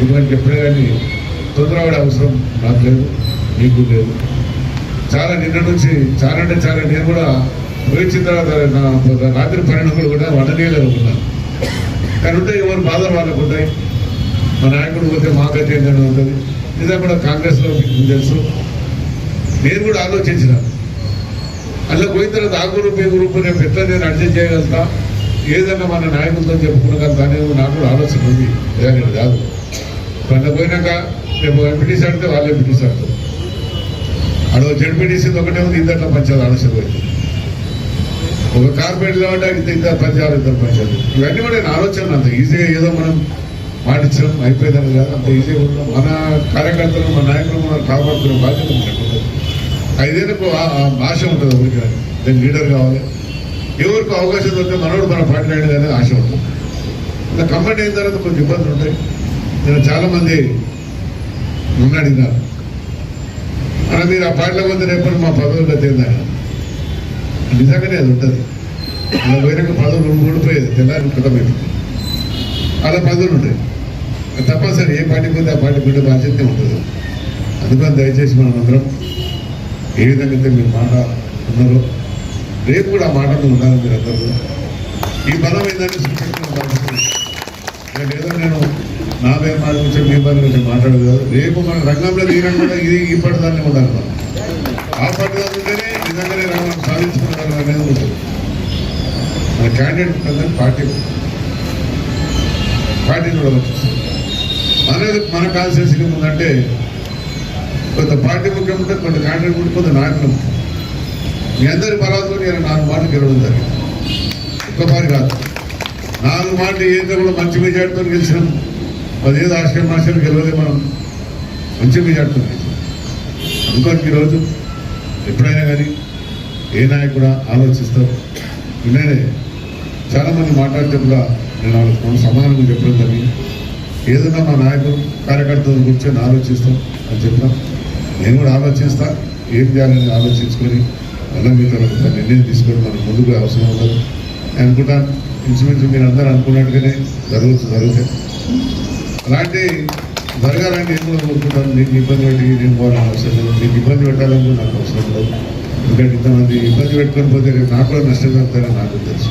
ఎందుకంటే ఎప్పుడే కానీ తొందరపడే అవసరం నాకు లేదు, మీకు లేదు. చాలా నిన్న నుంచి చాలా అంటే చాలా నేను కూడా వచ్చిన తర్వాత నా రాత్రి 12 కూడా వండనీయలేదు అనుకున్నాను. కానీ ఉంటే ఎవరు బాధలు వాళ్ళకు ఉంటాయి. మా నాయకుడు పోతే మా గతి ఏంటనే ఉంటుంది. నిజంగా కూడా కాంగ్రెస్లో మీకు తెలుసు, నేను కూడా ఆలోచించిన అందులో పోయిన తర్వాత ఆ గ్రూప్ రేపు ఎట్లా నేను అడ్జస్ట్ చేయగలుగుతా, ఏదన్నా మన నాయకులతో చెప్పుకోగలుగుతా అనేది నాకు కూడా ఆలోచన ఉంది. ఏదైనా కాదు అందులో పోయినాక రేపు ఎంపీటీసీ ఆడితే వాళ్ళు ఎంపీటీసీ ఆడతారు. అడవ జడ్పీటీసీ ఒకటే ఉంది, ఇద్దరిలో పంచాలి ఆలోచన పోయింది. ఒక కార్పొరేట్ కాబట్టి ఇద్దరు పంచాలు, ఇద్దరు పంచాలు. ఇవన్నీ కూడా నేను ఆలోచన అంత ఈజీగా ఏదో మనం మాటించడం అయిపోయిందని కాదు, అంత ఈజీగా ఉండడం. మన కార్యకర్తలు మన నాయకులు మనం కాపాడుతున్న బాధ్యత ఉంటుంది. 5 ఏళ్ళకు ఆశ ఉంటుంది ఎవరికి, దాని లీడర్ కావాలి. ఎవరికి అవకాశం దొరికితే మనోడు మన పార్టీ అనేది అనేది ఆశ ఉంటుంది. ఇలా కంబైన్ అయిన తర్వాత కొంచెం ఇబ్బందులు ఉంటాయి. నేను చాలామంది అడిగినారు, అలా మీరు ఆ పార్టీలో పోతే రేపు మా పదవుల్లో తేందని. నిజంగానే అది ఉంటుంది. అలా పోయినాక పదవులు ఊడిపోయేది, తెల్లారి కథమైంది. అలా పదవులు ఉంటాయి తప్పనిసరి. ఏ పార్టీ పోతే ఆ పార్టీ బిడ్డ బాధ్యత ఉంటుంది. అందుకని దయచేసి మనం అందరం ఏ విధంగా అయితే మీరు మాట ఉన్నారో రేపు కూడా ఆ మాటలు ఉండాలి. మీరు అందరూ కూడా ఈ బలం ఏంటంటే ఏదో నేను నా పేరు మాట గురించి మీ పని గురించి మాట్లాడదు కాదు. రేపు మన రంగంలో దిగినా కూడా ఇది ఈ పట్టుదాన్ని ఉండాలి. మనం ఆ పట్టుదాన్ని ఉంటేనే నిజంగానే రంగం సాధించుకున్నారు అనేది ఉంటుంది. మన క్యాండిడేట్ ఉంటుందని పార్టీని కూడా వచ్చేస్తుంది. మన కాన్స్టిట్యూన్సీకి ముందంటే కొంత పార్టీ ముఖ్యం ఉంటే కొంత క్యాండిడేట్ ఉంటే కొంత నాయకులు ముఖ్యం. మీ అందరి బలాలతో నేను 4 మాటలు గెలవడం జరిగింది. ఒక్కసారి కాదు, 4 మాటలు ఏంటో కూడా మంచి మెజార్టీతో గెలిచినాం. అదేదో ఆశ్రమాశాలు గెలవలే, మనం మంచి మెజార్టీతో గెలిచాం. అనుకోని ఈరోజు ఎప్పుడైనా కానీ ఏ నాయకుడు ఆలోచిస్తారు. నేనే చాలామంది మాట్లాడితే కూడా నేను వాళ్ళకి సమాధానం చెప్పడం జరిగింది. ఏదన్నా మా నాయకులు కార్యకర్తల గురించి ఆలోచిస్తాం అని చెప్పినాం. నేను కూడా ఆలోచిస్తా, ఏం చేయాలని ఆలోచించుకొని మళ్ళీ మీతో నిర్ణయం తీసుకొని మనకు ముందుకు అవసరం ఉండదు. నేను అనుకుంటాను ఇంచుమించు మీరు అందరూ అనుకున్నట్టుగానే జరుగుతాయి. అలాంటి జరగాలని నేను కూడా కోరుకుంటాను. నీకు ఇబ్బంది పెట్టి నేను పోవాలని అవసరం లేదు, నీకు ఇబ్బంది పెట్టాలని నాకు అవసరం లేదు. ఎందుకంటే ఇంతమంది ఇబ్బంది పెట్టుకొని పోతే నాకు కూడా నష్టం జరుగుతారని నాకు తెలుసు.